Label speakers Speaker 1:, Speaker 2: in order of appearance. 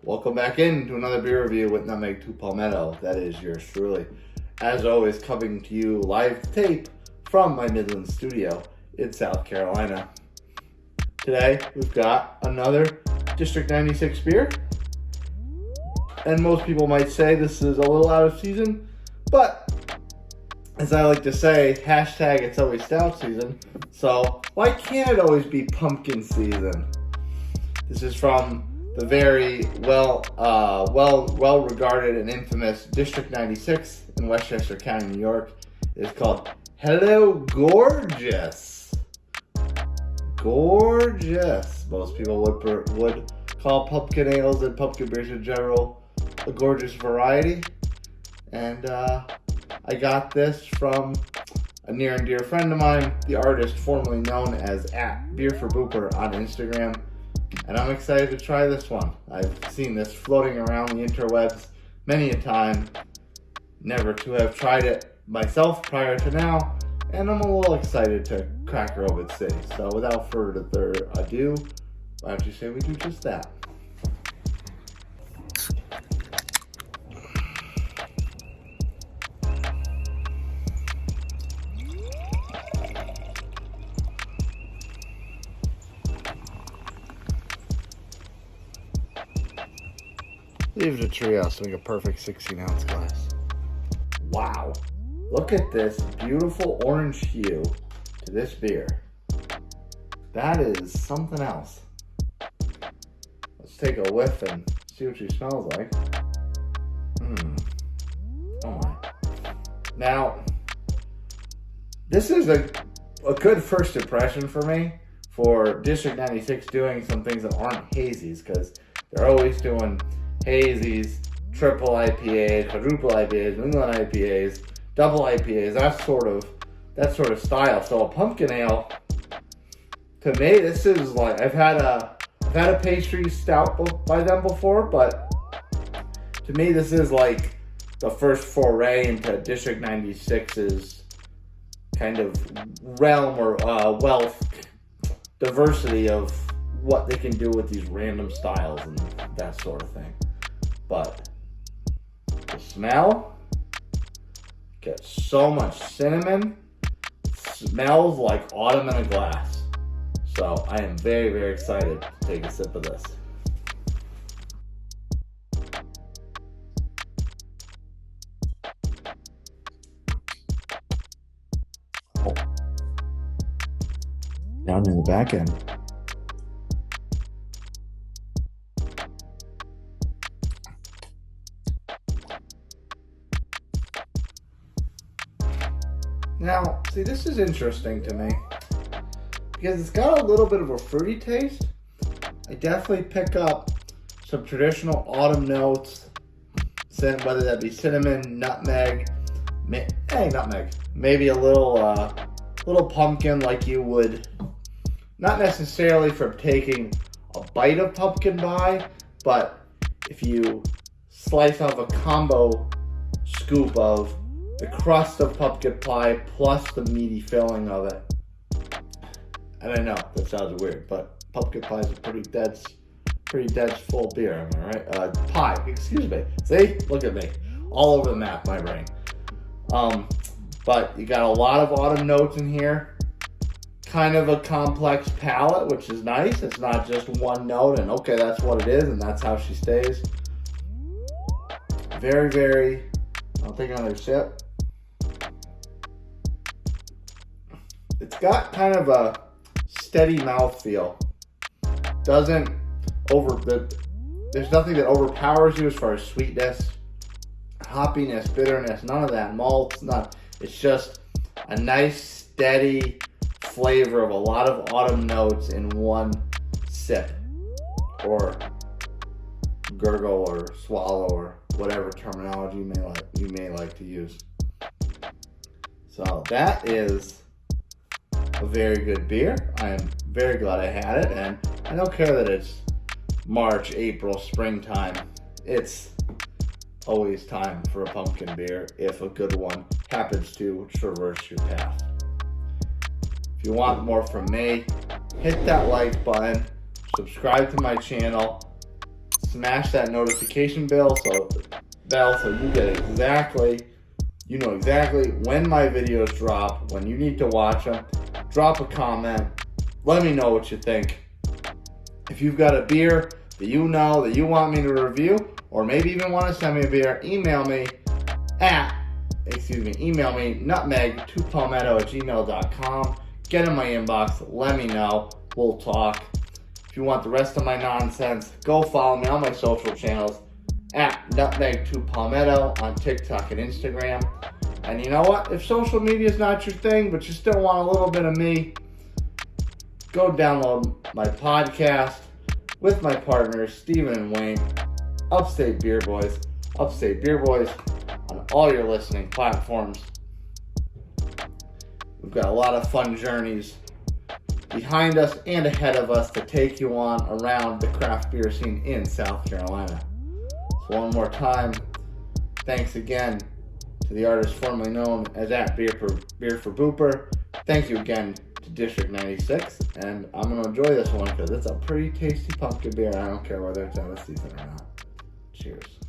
Speaker 1: Welcome back into another beer review with Nutmeg 2 Palmetto. That is yours truly. As always, coming to you live tape from my Midland studio in South Carolina. Today, we've got another District 96 beer. And most people might say this is a little out of season, but as I like to say, hashtag it's always stout season. So why can't it always be pumpkin season? This is from the very well regarded and infamous District 96 in Westchester County, New York. It's called Hello Gourd-Geous. Gourd-Geous. Most people would call pumpkin ales and pumpkin beers in general a gorgeous variety. And I got this from a near and dear friend of mine, the artist formerly known as @BeerForBooper on Instagram. And I'm excited to try this one. I've seen this floating around the interwebs many a time. Never to have tried it myself prior to now. And I'm a little excited to crack her open see. So without further ado, why don't you say we do just that? Leave the treehouse to make a perfect 16-ounce glass. Wow. Look at this beautiful orange hue to this beer. That is something else. Let's take a whiff and see what she smells like. Oh my. Now, this is a good first impression for me for District 96 doing some things that aren't hazies, because they're always doing hazies, triple IPAs, quadruple IPAs, New England IPAs, double IPAs, that sort of style. So a pumpkin ale, to me, this is like, I've had a pastry stout by them before, but to me this is like the first foray into District 96's kind of realm or wealth, diversity of what they can do with these random styles and that sort of thing. But the smell gets so much cinnamon. It smells like autumn in a glass. So I am very, very excited to take a sip of this. Oh. Down in the back end. Now, see, this is interesting to me because it's got a little bit of a fruity taste. I definitely pick up some traditional autumn notes, whether that be cinnamon, nutmeg, maybe a little pumpkin, like you would, not necessarily from taking a bite of pumpkin pie, but if you slice off a combo scoop of the crust of pumpkin pie plus the meaty filling of it. And I know that sounds weird, but pumpkin pie is a pretty dense full beer, am I right? Pie, excuse me. See? Look at me. All over the map, my brain. But you got a lot of autumn notes in here. Kind of a complex palate, which is nice. It's not just one note and okay, that's what it is and that's how she stays. Very, very, I'll take another sip. It's got kind of a steady mouthfeel. There's nothing that overpowers you as far as sweetness, hoppiness, bitterness, none of that. Malt's not. It's just a nice, steady flavor of a lot of autumn notes in one sip, or gurgle, or swallow, or whatever terminology you may like to use. So that is a very good beer. I am very glad I had it, and I don't care that it's March, April, springtime. It's always time for a pumpkin beer if a good one happens to traverse your path. If you want more from me, hit that like button, subscribe to my channel, smash that notification bell so you get you know exactly when my videos drop, when you need to watch them. Drop a comment. Let me know what you think. If you've got a beer that you know that you want me to review, or maybe even want to send me a beer, email me nutmeg2palmetto@gmail.com. Get in my inbox. Let me know. We'll talk. If you want the rest of my nonsense, go follow me on my social channels @nutmeg2palmetto on TikTok and Instagram. And you know what? If social media is not your thing, but you still want a little bit of me, go download my podcast with my partners, Steven and Wayne, Upstate Beer Boys on all your listening platforms. We've got a lot of fun journeys behind us and ahead of us to take you on around the craft beer scene in South Carolina. So one more time, thanks again to the artist formerly known as @Beer for Booper. Thank you again to District 96, and I'm going to enjoy this one because it's a pretty tasty pumpkin beer. I don't care whether it's out of season or not. Cheers.